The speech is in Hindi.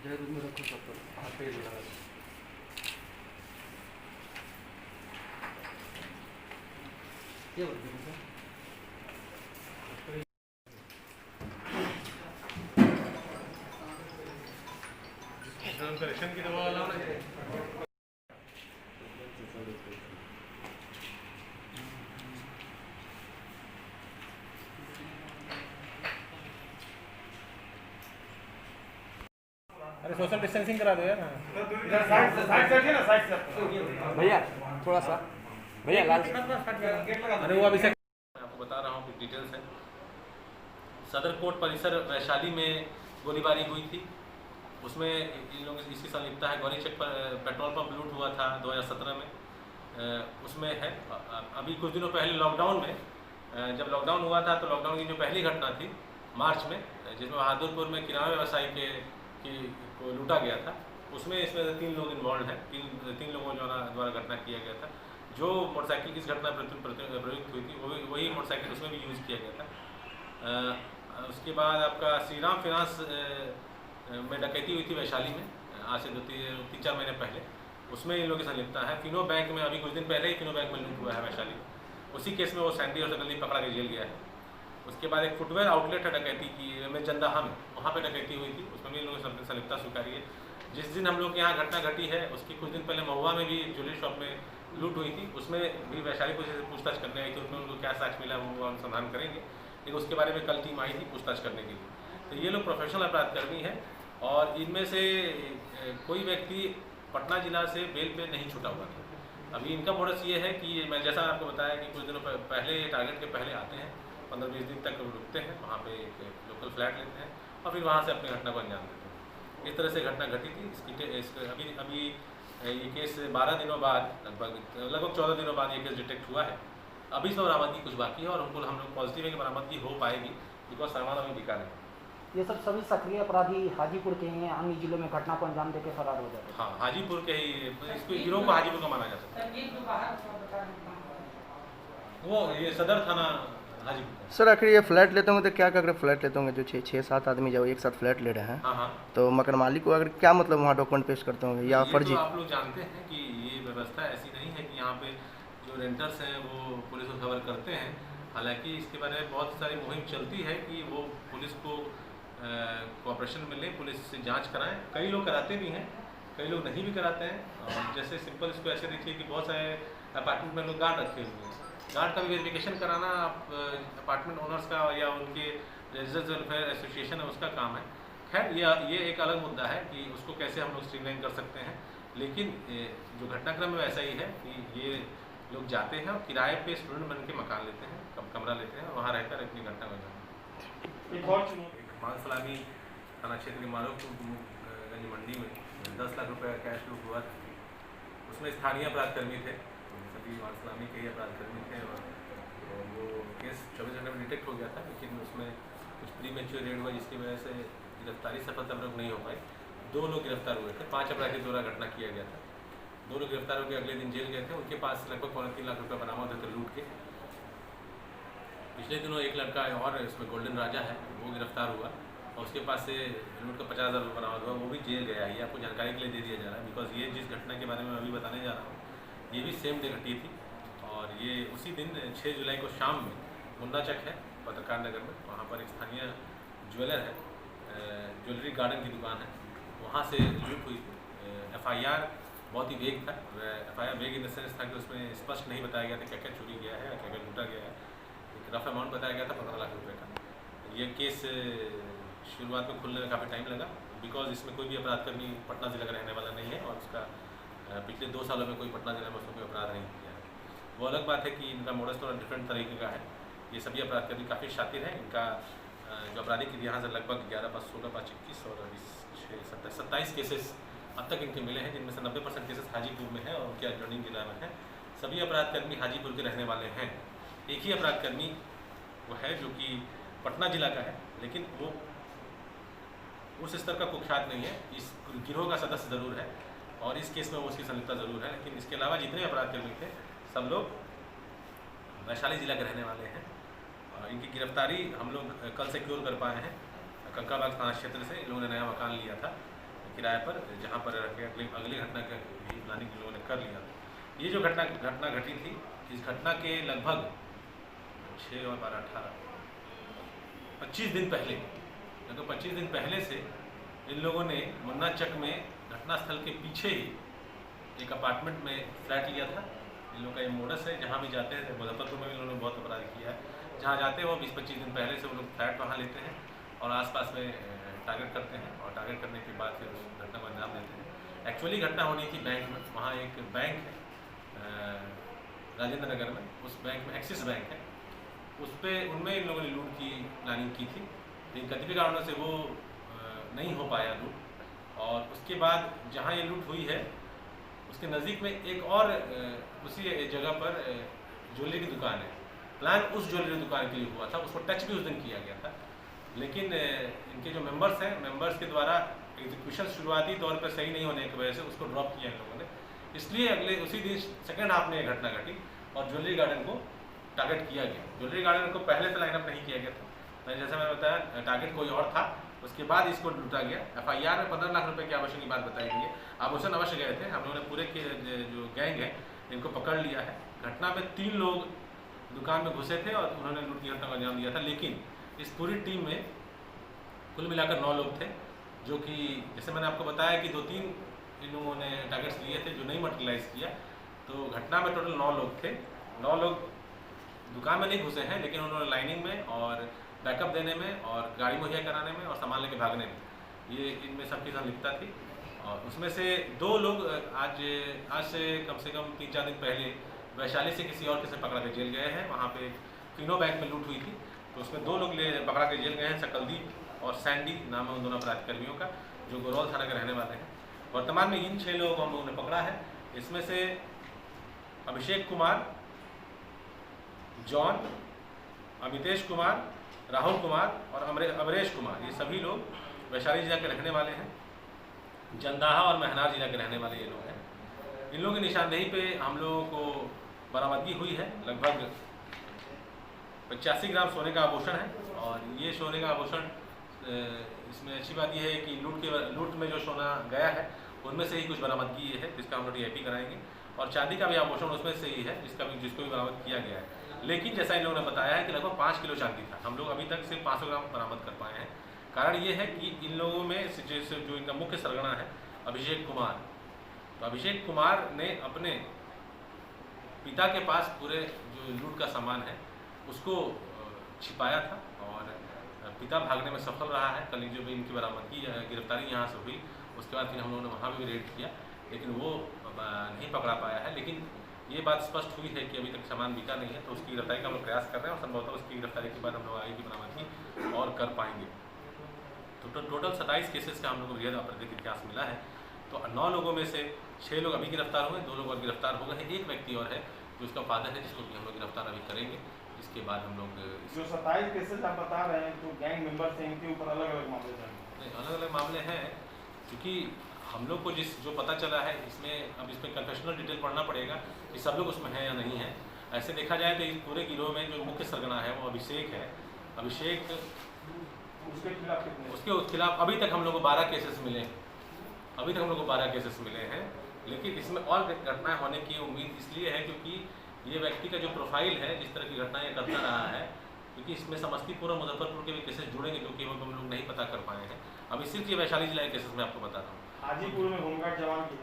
रूम में रखो चप्पल, हाथ पे लगा दो। ये बोलते हैं सर करेक्शन की दवा वाला ना। अरे सोशल डिस्टेंसिंग करा दो यार। साइड से ना, साइड से भैया थोड़ा सा, भैया लाल अरे वो अभी से मैं आपको बता रहा हूँ कुछ डिटेल्स हैं। सदर कोर्ट परिसर वैशाली में गोलीबारी हुई थी, उसमें इन लोगों की इसकी संलिप्तता है। गौरी चेक पर पेट्रोल पंप लूट हुआ था 2017 में, उसमें है। अभी कुछ दिनों पहले लॉकडाउन में, जब लॉकडाउन हुआ था तो लॉकडाउन की जो पहली घटना थी मार्च में, जिसमें बहादुरपुर में किराना व्यवसायी को लूटा गया था, उसमें इसमें 3 लोग इन्वॉल्व हैं। तीन लोगों द्वारा घटना किया गया था। जो मोटरसाइकिल की इस घटना प्रयुक्त हुई थी वही मोटरसाइकिल उसमें भी यूज़ किया गया था। उसके बाद आपका श्री राम फाइनेंस में डकैती हुई थी वैशाली में, आज से 3-4 महीने पहले, उसमें इन लोगों की संलिप्तता है। फिनो बैंक में अभी कुछ दिन पहले ही फिनो बैंक में लूट हुआ है वैशाली में, उसी केस में वो सैंडी और सकल्ली पकड़ा के जेल गया है। उसके बाद एक फुटवेयर आउटलेट है डकैती की में जंदाहा में, वहाँ पे डकैती हुई थी, उसमें भी इन लोगों की संलिप्तता स्वीकारी है। जिस दिन हम लोग के यहाँ घटना घटी है उसके कुछ दिन पहले महुआ में भी ज्वेलरी शॉप में लूट हुई थी, उसमें भी वैशाली पुलिस से पूछताछ करने आई थी। उसमें उनको क्या साक्ष्य मिला वो अनुसंधान करेंगे, लेकिन उसके बारे में कल टीम आई थी पूछताछ करने के लिए। तो ये लोग प्रोफेशनल अपराधकर्मी हैं और इनमें से कोई व्यक्ति पटना जिला से बेल पे नहीं छूटा हुआ था। अभी इनका मोडस ये है कि मैं जैसा आपको बताया कि कुछ दिनों पहले टारगेट के पहले आते हैं, 15-20 दिन तक रुकते हैं, वहाँ पे एक लोकल फ्लैट लेते हैं और फिर वहाँ से अपनी घटना को अंजाम देते हैं। इस तरह से घटना घटी थी। अभी ये केस 12 दिनों बाद, लगभग 14 दिनों बाद ये केस डिटेक्ट हुआ है। अभी इसमें बरामदगी कुछ बाकी है और उनको हम लोग पॉजिटिव है कि बरामदगी हो पाएगी, बिकॉज सामान अभी बिका नहीं। ये सब सभी सक्रिय अपराधी हाजीपुर के हैं, अन्य जिलों में घटना को अंजाम देकर फरार हो जाते हैं। हाँ, हाजीपुर के ही, इसको गिरोह को हाजीपुर का माना जा सकता है। वो ये सदर थाना हाजीपुर। सर आखिर ये फ्लैट लेते होंगे तो क्या अगर फ्लैट लेते होंगे जो 6-7 आदमी जब एक साथ फ्लैट ले रहे हैं, हाँ, तो मकान मालिक को अगर क्या मतलब वहाँ डॉक्यूमेंट पेश करते होंगे या फर्जी? तो आप लोग जानते हैं कि ये व्यवस्था ऐसी नहीं है कि यहाँ पे जो रेंटर्स हैं वो पुलिस को खबर करते हैं। हालांकि इसके बारे में बहुत सारी मुहिम चलती है कि वो पुलिस को कोऑपरेशन मिले, पुलिस से जांच कराएं। कई लोग कराते भी हैं, कई लोग नहीं भी कराते हैं। और जैसे सिंपल इसको ऐसे देखिए कि बहुत सारे अपार्टमेंट में लोग गार्ड रखे हुए हैं, गार्ड का भी वेरिफिकेशन कराना अपार्टमेंट ओनर्स का या उनके रेजिडेंस वेलफेयर एसोसिएशन है उसका काम है। खैर ये एक अलग मुद्दा है कि उसको कैसे हम लोग स्ट्रीमलाइन कर सकते हैं, लेकिन जो घटनाक्रम है वैसा ही है कि ये लोग जाते हैं और किराए पे स्टूडेंट बन के मकान लेते हैं, कमरा लेते हैं और वहाँ रहकर अपनी घटना बन जाते हैं। मानसलामी थाना क्षेत्र के मारूफगंज मंडी में 10 लाख रुपये कैश लूट हुआ था। उसमें स्थानीय अपराधकर्मी थे, सभी मानसलामी के ही अपराधकर्मी थे और वो केस 24 घंटे में डिटेक्ट हो गया था, लेकिन उसमें कुछ प्री मैच्योर रेड हुआ जिसकी वजह से गिरफ्तारी सफलतापूर्वक नहीं हो पाई। 2 लोग गिरफ्तार हुए थे, 5 अपराधी द्वारा घटना किया गया था। 2 लोग गिरफ्तार होकर अगले दिन जेल गए थे। उनके पास लगभग 3.25 लाख रुपये बरामद हुए थे लूट के। पिछले दिनों एक लड़का और इसमें गोल्डन राजा है, वो गिरफ्तार हुआ और उसके पास से लूट का 50,000 रुपये बरामद हुआ, वो भी जेल गया। ये आपको जानकारी के लिए दे दिया जा रहा है, बिकॉज ये जिस घटना के बारे में अभी बताने जा रहा हूँ ये भी सेम डे घटी थी। और ये उसी दिन 6 जुलाई को शाम में मुन्ना चक है पत्रकार नगर में, वहाँ पर एक स्थानीय ज्वेलर है, ज्वेलरी गार्डन की दुकान है, वहाँ से लूट हुई थी। FIR बहुत ही वेग था। FIR वेग इन द सेंस था कि उसमें स्पष्ट नहीं बताया गया था क्या क्या चोरी गया है, क्या क्या लूटा गया है। एक रफ अमाउंट बताया गया था 15 लाख रुपये का। ये केस शुरुआत में खुलने में काफ़ी टाइम लगा, बिकॉज इसमें कोई भी अपराधकर्मी पटना जिला का रहने वाला नहीं है और उसका पिछले 2 सालों में कोई पटना जिला में उसने कोई अपराध नहीं किया है। वो अलग बात है कि इनका मोडस थोड़ा डिफरेंट तरीके का है। ये सभी अपराधकर्मी काफ़ी शातिर हैं। इनका जो आपराधिक यहाँ से लगभग 11 + 16 + 21 और 26 - 27 केसेस अब तक इनके मिले हैं, जिनमें से 90% केसेस हाजीपुर में हैं और उनके एडजॉइनिंग जिला में हैं। सभी अपराधकर्मी हाजीपुर के रहने वाले हैं। एक ही अपराधकर्मी वो है जो कि पटना जिला का है, लेकिन वो उस स्तर का कुख्यात नहीं है। इस गिरोह का सदस्य ज़रूर है और इस केस में वो उसकी संलिप्तता ज़रूर है, लेकिन इसके अलावा जितने अपराधकर्मी थे सब लोग वैशाली जिला के रहने वाले हैं। इनकी गिरफ्तारी हम लोग कल सिक्योर कर पाए हैं। कंकाबाग थाना क्षेत्र से इन लोगों ने नया मकान लिया था, किराए पर, जहाँ पर रख के अगली घटना का भी प्लानिंग लोगों ने कर लिया। ये जो घटना घटी थी, इस घटना के लगभग 6 और 12 18 25 दिन पहले, लगभग 25 दिन पहले से इन लोगों ने मुन्ना चक में घटनास्थल के पीछे ही एक अपार्टमेंट में फ्लैट लिया था। इन लोगों का ये मोडस है, जहाँ भी जाते हैं, मुजफ्फरपुर में भी इन्होंने बहुत अपराध किया है, जहाँ जाते हैं वो 20-25 दिन पहले से वो लोग फ्लैट वहाँ लेते हैं और आसपास में टारगेट करते हैं, और टारगेट करने के बाद फिर उस घटना को अंजाम देते हैं। एक्चुअली घटना होनी थी बैंक में, वहाँ एक बैंक है राजेंद्र नगर में, उस बैंक में एक्सिस बैंक है, उस पर उनमें इन लोगों ने लूट की प्लानिंग की थी, लेकिन कतिपय कारणों से वो नहीं हो पाया लूट। और उसके बाद जहाँ ये लूट हुई है उसके नज़दीक में एक और उसी जगह पर ज्वेलरी की दुकान है। प्लान उस ज्वेलरी दुकान के लिए हुआ था, उसको टच भी उस दिन किया गया था, लेकिन इनके जो मेंबर्स हैं, मेंबर्स के द्वारा एग्जीक्यूशन शुरुआती तौर पर सही नहीं होने की वजह से उसको ड्रॉप किया इन लोगों ने। इसलिए अगले उसी दिन सेकेंड हाफ में घटना घटी और ज्वेलरी गार्डन को टारगेट किया गया। ज्वेलरी गार्डन को पहले से लाइनअप नहीं किया गया था, जैसा मैंने बताया टारगेट कोई और था, उसके बाद इसको लूटा गया। FIR में 15 लाख रुपए के आभूषण की बात बताई गई है। आभूषण अवश्य गए थे, हम लोगों ने पूरे के जो गैंग है इनको पकड़ लिया है। घटना में 3 लोग दुकान में घुसे थे और उन्होंने लूट की घटना को अंजाम दिया था, लेकिन इस पूरी टीम में कुल मिलाकर 9 लोग थे, जो कि जैसे मैंने आपको बताया कि 2-3 इन लोगों ने टारगेट्स लिए थे जो नहीं मटेरियलाइज किया। तो घटना में टोटल 9 लोग थे। 9 लोग दुकान में नहीं घुसे हैं, लेकिन उन्होंने लाइनिंग में और बैकअप देने में और गाड़ी मुहैया कराने में और सामान लेके भागने में, ये इनमें सबकी संलिप्तता थी। और उसमें से 2 लोग आज से कम 3-4 दिन पहले वैशाली से किसी और से पकड़ा के जेल गए हैं। वहाँ पे फिनो बैंक में लूट हुई थी, तो उसमें 2 लोग पकड़ा के जेल गए हैं, सकलदीप और सैंडी नाम है उन दोनों अपराधकर्मियों का, जो गोरौल थाना के रहने वाले हैं। वर्तमान में इन 6 लोगों को हम लोगों ने पकड़ा है। इसमें से अभिषेक कुमार, जॉन, अमितेश कुमार, राहुल कुमार और अमरेश कुमार, ये सभी लोग वैशाली जिला के रहने वाले हैं। जंदाहा और महनार जिला के रहने वाले ये लोग हैं। इन लोगों की निशानदेही पे हम लोगों को बरामदगी हुई है। लगभग 85 ग्राम सोने का आभूषण है, और ये सोने का आभूषण, इसमें अच्छी बात यह है कि लूट में जो सोना गया है उनमें से ही कुछ बरामदगी ये है, जिसका हम लोग DIP कराएंगे। और चांदी का भी आभूषण उसमें से ही है, जिसको भी बरामद किया गया है। लेकिन जैसा इन लोगों ने बताया है कि लगभग 5 किलो चांदी था, हम लोग अभी तक सिर्फ 500 ग्राम बरामद कर पाए हैं। कारण ये है कि इन लोगों में जो इनका मुख्य सरगना है अभिषेक कुमार, तो अभिषेक कुमार ने अपने पिता के पास पूरे जो लूट का सामान है उसको छिपाया था, और पिता भागने में सफल रहा है। कल जो भी इनकी बरामदगी गिरफ्तारी यहाँ से हुई, उसके बाद फिर हम लोगों ने वहाँ भी रेड किया, लेकिन वो नहीं पकड़ा पाया है। लेकिन ये बात स्पष्ट हुई है कि अभी तक सामान बिका नहीं है, तो उसकी गिरफ्तारी का हम लोग प्रयास कर रहे हैं, और संभवतः उसकी गिरफ्तारी के बाद हम लोग आगे की बरामदगी और कर पाएंगे। तो टोटल 27 केसेस का हम लोग को वृहद आपराधिक इतिहास मिला है। तो 9 लोगों में से 6 लोग अभी गिरफ्तार हुए, 2 लोग और गिरफ्तार हो गए हैं। एक व्यक्ति और है जो उसका फादर है, जिसको भी हम लोग गिरफ्तार अभी करेंगे। इसके बाद हम लोग जो 27 केसेस आप बता रहे हैं, तो गैंग मेंबर्स हैं, इनके ऊपर अलग अलग मामले हैं। अलग अलग मामले हैं, क्योंकि हम लोग को जो पता चला है इसमें कन्फेशनल डिटेल पढ़ना पड़ेगा कि सब लोग उसमें हैं या नहीं है। ऐसे देखा जाए तो इस पूरे गिरोह में जो मुख्य सरगना है वो अभिषेक है। अभिषेक उसके खिलाफ कितने? उसके खिलाफ अभी तक हम लोग को 12 केसेस मिले हैं, अभी तक हम लोग को 12 केसेस मिले हैं। लेकिन इसमें और घटनाएं होने की उम्मीद इसलिए है क्योंकि ये व्यक्ति का जो प्रोफाइल है, जिस तरह की घटनाएं करता रहा है, क्योंकि इसमें समस्तीपुर और मुजफ्फरपुर के भी केसेस जुड़ेंगे, जो कि हम लोग नहीं पता कर पाए हैं। अभी सिर्फ ये वैशाली जिला के केसेस में आपको बता रहा हूँ। हाजीपुर में होमगार्ड जवान की